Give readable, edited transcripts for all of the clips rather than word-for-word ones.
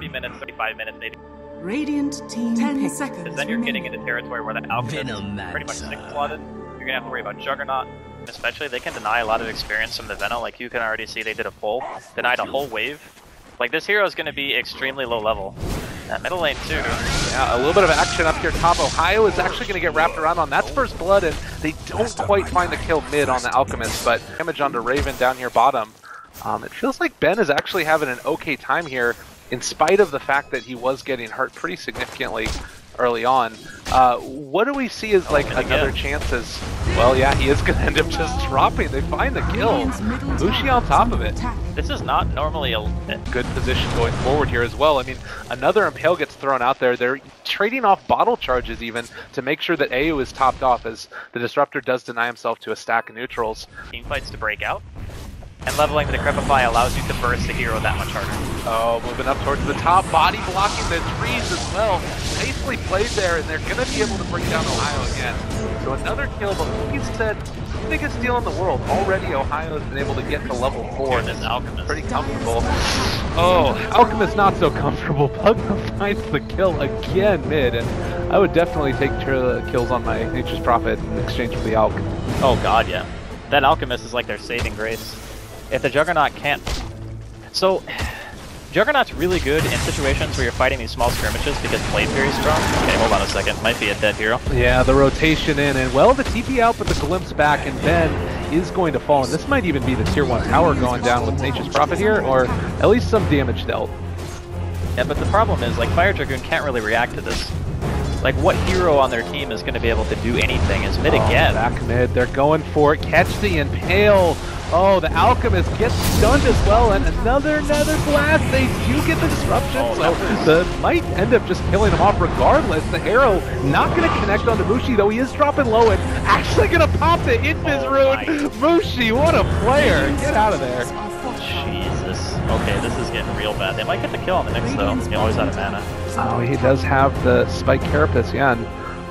30 minutes, 35 minutes, maybe. Radiant team 10 seconds. Because then you're getting into territory where the Alchemist is pretty much 6 slotted. You're gonna have to worry about Juggernaut. Especially, they can deny a lot of experience from the Veno. Like, you can already see they did a pull, denied a whole wave. Like, this hero is gonna be extremely low level. That middle lane too. Yeah, a little bit of action up here top. Ohaiyo is actually going to get wrapped around on. That's first blood, and they don't quite find the kill mid on the Alchemist, but damage onto Raven down here bottom. It feels like Ben is actually having an okay time here, in spite of the fact that he was getting hurt pretty significantly early on. What do we see as like another chance as, well, yeah, he is going to end up just dropping. They find the kill. Mushi on top of it. This is not normally a good position going forward here as well. I mean, another Impale gets thrown out there. They're trading off bottle charges even to make sure that AU is topped off, as the Disruptor does deny himself to a stack of neutrals. Team fights to break out. And leveling the Decrepify allows you to burst the hero that much harder. Oh, moving up towards the top, body blocking the trees as well. Nicely played there, and they're going to be able to bring down Ohaiyo again. So another kill, but like you said, biggest deal in the world. Already Ohaiyo has been able to get to level 4. This Alchemist. Pretty comfortable. Oh, Alchemist not so comfortable. Pugna finds the kill again mid, and I would definitely take kills on my Nature's Prophet in exchange for the Alch. Oh god, yeah. That Alchemist is like their saving grace. If the Juggernaut can't... So, Juggernaut's really good in situations where you're fighting these small skirmishes because Blade Fury's strong. Okay, hold on a second. Might be a dead hero. Yeah, the rotation in, and well, the TP out, but the glimpse back, and Ben is going to fall. And this might even be the tier 1 tower going down with Nature's Prophet here, or at least some damage dealt. Yeah, but the problem is, like, Fire Dragoon can't really react to this. Like, what hero on their team is going to be able to do anything? Is mid again. Back mid, they're going for it. Catch the Impale. Oh, the Alchemist gets stunned as well, and another blast. They do get the disruption, so the might end up just killing him off regardless. The arrow not going to connect onto Mushi, though he is dropping low and actually going to pop the Infus rune. Mushi, what a player! Get out of there. Jesus. Okay, this is getting real bad. They might get the kill on the next though. He always out of mana. Oh, he does have the Spike Carapace, yeah. And,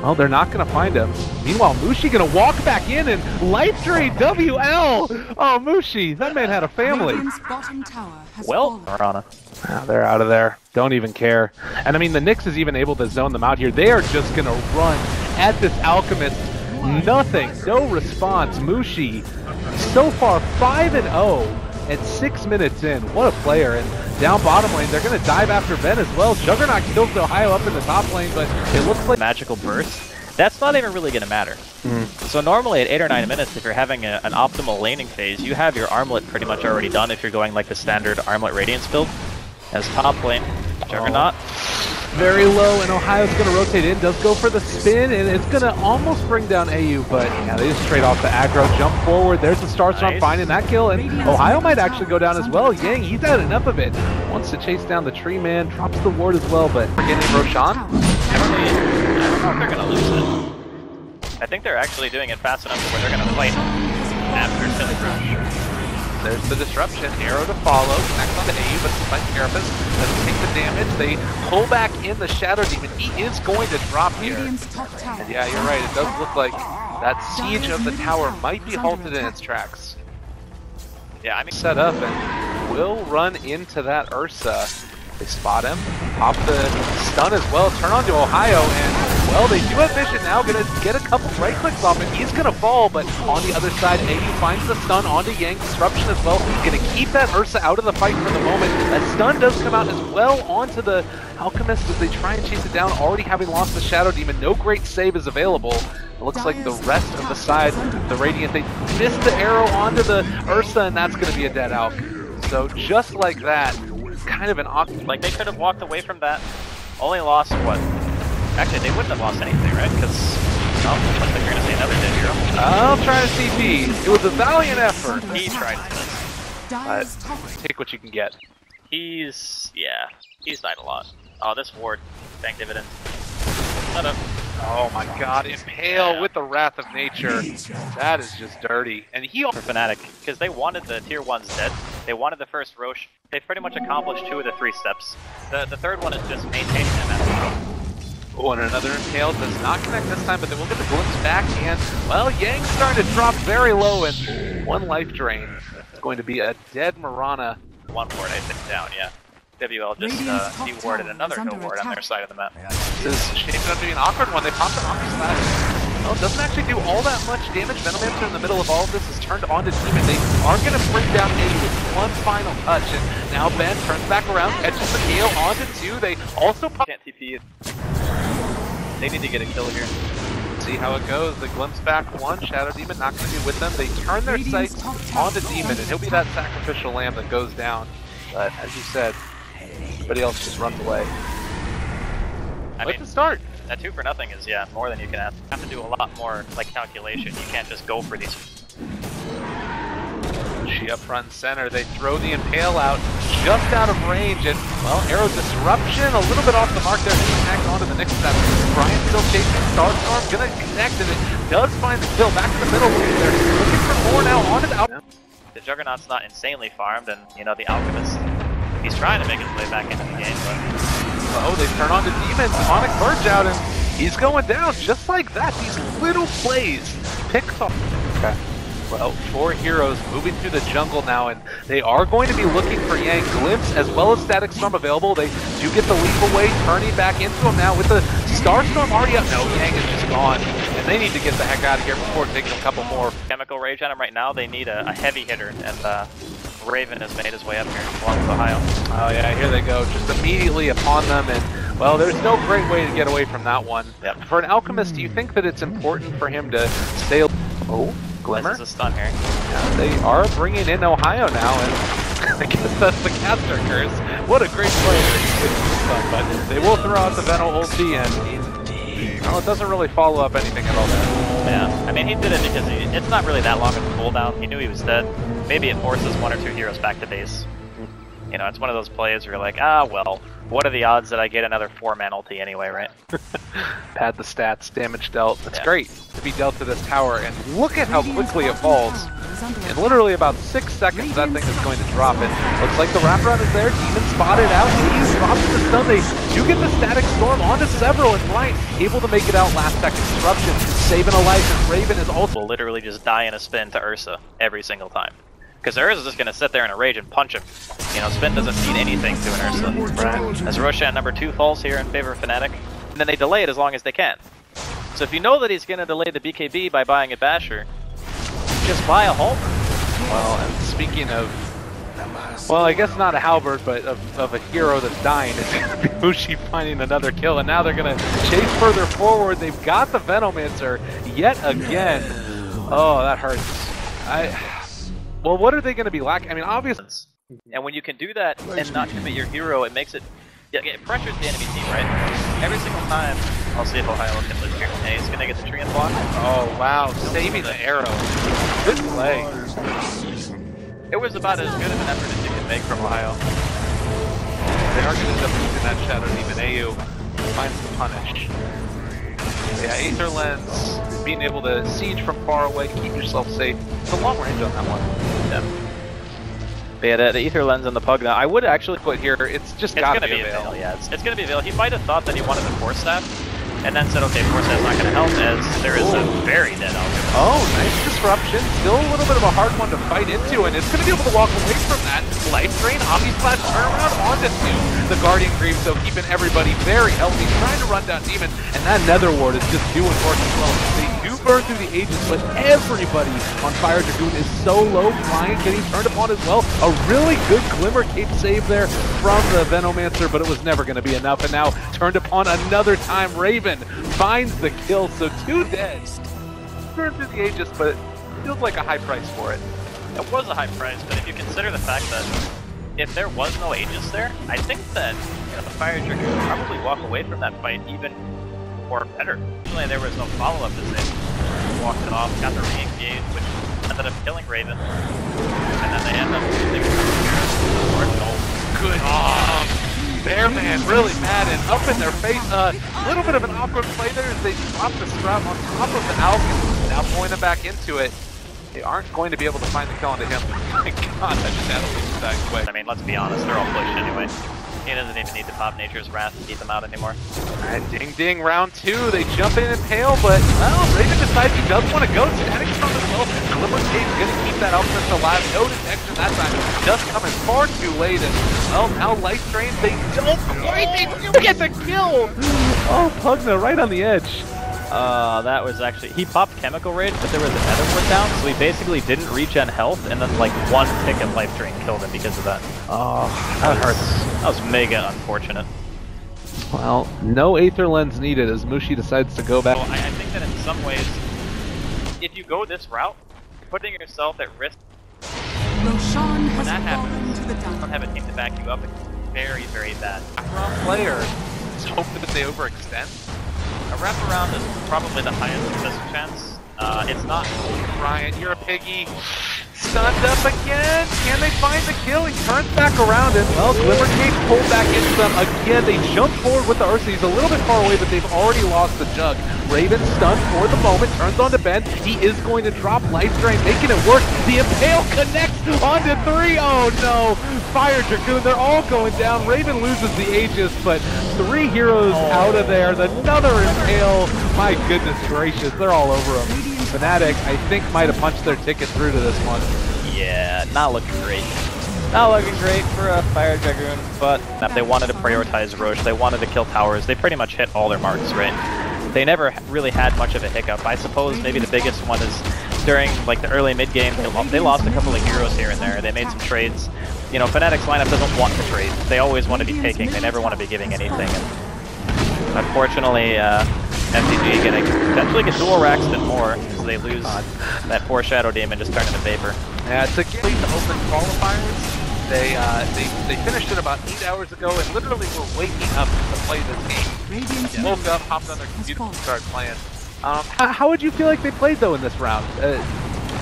well, they're not going to find him. Meanwhile, Mushi going to walk back in and life drain WL! Oh, Mushi, that man had a family. Well, Mirana. Oh, they're out of there. Don't even care. And I mean, the Nyx is even able to zone them out here. They are just going to run at this Alchemist. Nothing. No response. Mushi, so far 5-0 at 6 minutes in. What a player. And down bottom lane, they're going to dive after Ben as well. Juggernaut kills Ohaiyo up in the top lane, but it looks like magical burst. That's not even really going to matter. So normally at 8 or 9 minutes, if you're having an optimal laning phase, you have your armlet pretty much already done if you're going like the standard armlet Radiance build. As top lane, Juggernaut. Very low, and Ohio's going to rotate in, does go for the spin, and it's going to almost bring down AU, but yeah, they just trade off the aggro, jump forward, there's the Starstorm finding that kill, and Ohaiyo might actually go down as well. Yang, he's had enough of it. Wants to chase down the tree man, drops the ward as well, but we're getting Roshan. I don't know if they're going to lose it. I think they're actually doing it fast enough to where they're going to fight after Silly Rush. There's the disruption, arrow to follow, connects onto AU, but Spike Carapace doesn't take the damage. They pull back in the Shadow Demon. He is going to drop here. And yeah, you're right, it does look like that siege of the tower might be halted in its tracks. Yeah, I mean, set up and will run into that Ursa. They spot him, pop the stun as well, turn on to Ohaiyo, and, well, they do have vision now, gonna get a couple right clicks off him. He's gonna fall, but on the other side, AU finds the stun onto Yang, disruption as well, gonna keep that Ursa out of the fight for the moment. That stun does come out as well onto the Alchemist as they try and chase it down, already having lost the Shadow Demon. No great save is available. It looks like the rest of the side, the Radiant, they missed the arrow onto the Ursa, and that's gonna be a dead Alch. So just like that, kind of an awkward... Like, they could have walked away from that, only lost what? Actually, they wouldn't have lost anything, right? Because, oh, looks like you're going to say another dead hero. I'll try to CP. It was a valiant effort. He tried this. But take what you can get. He's died a lot. Oh, this ward, bank dividends. Shut up. Oh my god, Impale with the Wrath of Nature. That is just dirty. And he for Fnatic, because they wanted the tier 1s dead. They wanted the first Roche. They've pretty much accomplished 2 of the 3 steps. The third one is just maintaining them at oh, and another Impale does not connect this time, but then we'll get the glimpse back, and, well, Yang's starting to drop very low, and 1 life drain. It's going to be a dead Mirana. 1 ward, I think, down, yeah. WL just dewarded another hill ward on their side of the map. This is shaping up to be an awkward one. They popped an Omni Slash. Well, it doesn't actually do all that much damage. Venomancer in the middle of all of this is turned on to Demon. They are going to bring down A with one final touch, and now Ben turns back around, catches the Gale onto 2. They also pop. Can't TP. They need to get a kill here. See how it goes. They glimpse back one. Shadow Demon not going to be with them. They turn their sights onto Demon, and he'll be that sacrificial lamb that goes down. But as you said, everybody else just runs away. I mean, to start. That 2 for nothing is, yeah, more than you can ask. You have to do a lot more, like, calculation. You can't just go for these. She up front and center. They throw the Impale out, just out of range, and, well, Arrow Disruption, a little bit off the mark there. Impact onto the next step. Brian still chasing Starstorm, gonna connect, and it does find the kill back in the middle. They're looking for more now onto the out. The Juggernaut's not insanely farmed, and, you know, the Alchemist, he's trying to make his way back into the game, but... Oh, they turn on the Demon, Sonic Merge out, and he's going down just like that. These little plays picks off. Okay. Well, 4 heroes moving through the jungle now, and they are going to be looking for Yang. Glimpse as well as Static Storm available. They do get the leap away, turning back into him now with the Starstorm already up. No, Yang is just gone, and they need to get the heck out of here before taking a couple more. Chemical Rage on him right now. They need a heavy hitter, and Raven has made his way up here along with Ohaiyo. Oh yeah, here they go, just immediately upon them, and well, there's no great way to get away from that one. Yep. For an Alchemist, do you think that it's important for him to stay... Oh, Glimmer? This is a stun here. Yeah, they are bringing in Ohaiyo now, and I guess that's the caster curse. What a great player, but they will throw out the Venom ulti, and well, it doesn't really follow up anything at all there. Yeah, I mean, he did it because it's not really that long of a cooldown. He knew he was dead. Maybe it forces 1 or 2 heroes back to base. You know, it's one of those plays where you're like, ah, well, what are the odds that I get another 4-man ulti anyway, right? Pad the stats, damage dealt. That's great to be dealt to this tower, and look at how quickly it falls. In literally about 6 seconds, that thing is going to drop it. Looks like the wraparound is there. Demon spotted out. He's dropped the stun. They do get the Static Storm onto several, and Brian able to make it out last second. Disruption, saving a life, and Raven is also... Will literally just die in a spin to Ursa every single time. Because Ursa's just going to sit there in a rage and punch him. You know, spin doesn't mean anything to an Ursa. Right. As Roshan number 2 falls here in favor of Fnatic, and then they delay it as long as they can. So if you know that he's going to delay the BKB by buying a Basher, just buy a Halberd. Well, and speaking of, well, I guess not a halberd, but of a hero that's dying, it's going to be Mushi finding another kill, and now they're going to chase further forward. They've got the Venomancer yet again. Oh, that hurts. Well, what are they going to be lacking? I mean, obviously. And when you can do that and not commit your hero, it makes it, it pressures the enemy team, right? Every single time. I'll see if Ohaiyo can live here. And he's going to get the tree and block. Oh, wow. Saving the arrow. Good play. It was about as good of an effort as you can make from Ohaiyo. They are going to end up using that Shadow Demon. AU finds the punish. Yeah, Aether Lens, being able to siege from far away, keep yourself safe. It's a long range on that one. Yeah. But yeah, the Aether Lens and the Pugna, I would actually put here, it's gotta be a Veil. Yeah, it's gonna be a Veil. He might have thought that he wanted the Force Staff, and then said, okay, Force Staff's not gonna help, as there is a very dead Alchemist. Oh, nice disruption. Still a little bit of a hard one to fight into, and it's gonna be able to walk away from that. Life Drain, Omni Splash, turnaround onto 2. The Guardian Greaves, so keeping everybody very healthy, trying to run down Demon, and that Nether Ward is just doing work as well. They do burn through the Aegis, but everybody on Fire Dragoon is so low. Brian getting turned upon as well. A really good Glimmer Cape save there from the Venomancer, but it was never going to be enough, and now turned upon another time. Raven finds the kill, so 2 dead. Burn through the Aegis, but it feels like a high price for it. It was a high price, but if you consider the fact that if there was no Aegis there, I think that the Fire Dragoon would probably walk away from that fight even or better. Usually there was no follow-up to save. Walked it off, got the re-engage, which ended up killing Raven. And then they end up losing good job! Bearman really mad and up in their face. A little bit of an awkward play there as they drop the strap on top of the Alchemist. Now pulling them back into it. They aren't going to be able to find the kill onto him. My god, I just had to leave that quick. I mean, let's be honest, they're all pushed anyway. He doesn't even need to pop Nature's Wrath to keep them out anymore. Alright, ding ding, round 2. They jump in and pale, but, well, Raven decides he does want to go. Static Storm as well. Glimmer Cape's going to keep that Alchemist Dragoon alive, no detection that time, just coming far too late, and well, now life drain, they don't quite, they do get the kill! Oh, Pugna right on the edge. That was actually, he popped Chemical Rage, but there was another one down, so he basically didn't regen health, and then like one tick of life drain killed him because of that. Oh, that hurts. That was mega unfortunate. Well, no Aether Lens needed as Mushi decides to go back. So I think that in some ways, if you go this route, you're putting yourself at risk. Roshan When has that fallen happens, to the you don't down. have a team to back you up. It's very, very bad. Wrong player. Just hope that they overextend. A wraparound is probably the highest success chance. It's not. Ryan, you're a piggy. Stunned up again. Can they find the kill? He turns back around and, well, Glimmer Cage pulled back into them again. They jump forward with the Ursa. He's a little bit far away, but they've already lost the Jug. Raven stunned for the moment, turns onto Ben. He is going to drop Life Drain, making it work. The Impale connects onto 3. Oh no! Fire Dragoon, they're all going down. Raven loses the Aegis, but 3 heroes out of there. Another Impale. My goodness gracious, they're all over him. Fnatic, I think, might have punched their ticket through to this one. Yeah, not looking great. Not looking great for a Fire Dragoon, but they wanted to prioritize Roche. They wanted to kill towers. They pretty much hit all their marks, right? They never really had much of a hiccup. I suppose maybe the biggest one is during like the early mid game. They lost a couple of heroes here and there. They made some trades. You know, Fnatic's lineup doesn't want to trade. They always want to be taking. They never want to be giving anything. And unfortunately, MTG gonna potentially get dual raxed and more because they lose that poor Shadow Demon just turning to vapor. Yeah, to complete the open qualifiers, they finished it about 8 hours ago and literally were waking up to play this game. Woke up, hopped on their computer and started playing. How would you feel like they played though in this round?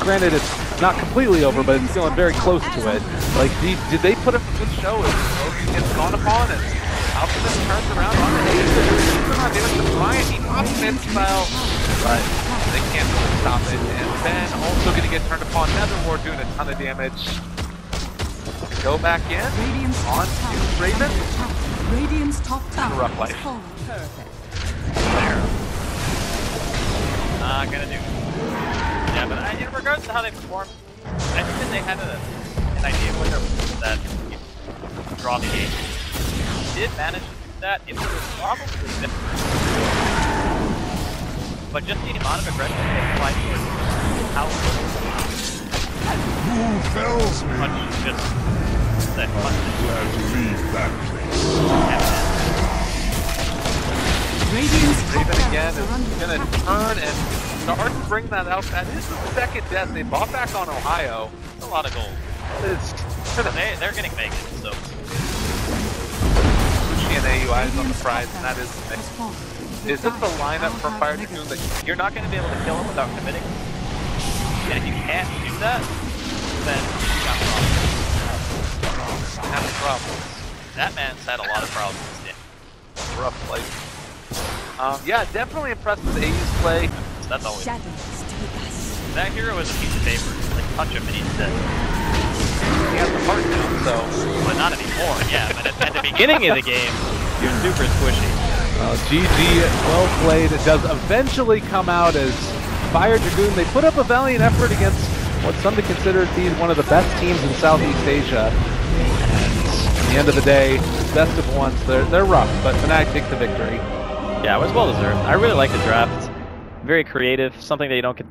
Granted, it's not completely over, but it's feeling very close to it. Like, did they put up a good show as Ogi gets gone upon and Alchemist turns around on the Ace? They're not damage to Brian, he pops mid style, but they can't really stop it. And then also going to get turned upon Netherward, doing a ton of damage. Go back in on Raven. Radiant's top tower rough life. Perfect. There. Gonna do. Yeah, but in regards to how they performed, I think that they had an idea of what that draw the game. Did manage to do that. It was probably different. But just the amount of aggression they applied towards how much just that much Raven again is going to turn and start to bring that out. That is the second death. They bought back on Ohaiyo. a lot of gold. They're getting vacant, so. Mushi and AUI is on the prize, and that is the mix. Is this the lineup for Fire Dragoon that you're not going to be able to kill him without committing? And if you can't do that, then you got problems. have problems? That man's had a lot of problems. Yeah. Rough life. Yeah, definitely impressed with AU's play. That's always. That hero is a piece of paper. Like, punch him and he's dead. He has the heart now, so. But not anymore, yeah. But at the beginning of the game, you're super squishy. GG, well played. It does eventually come out as Fire Dragoon. They put up a valiant effort against what some to consider to be one of the best teams in Southeast Asia. And at the end of the day, best of ones, they're rough, but Fnatic takes the victory. Yeah, it was well deserved. I really like the draft. Very creative, something that you don't get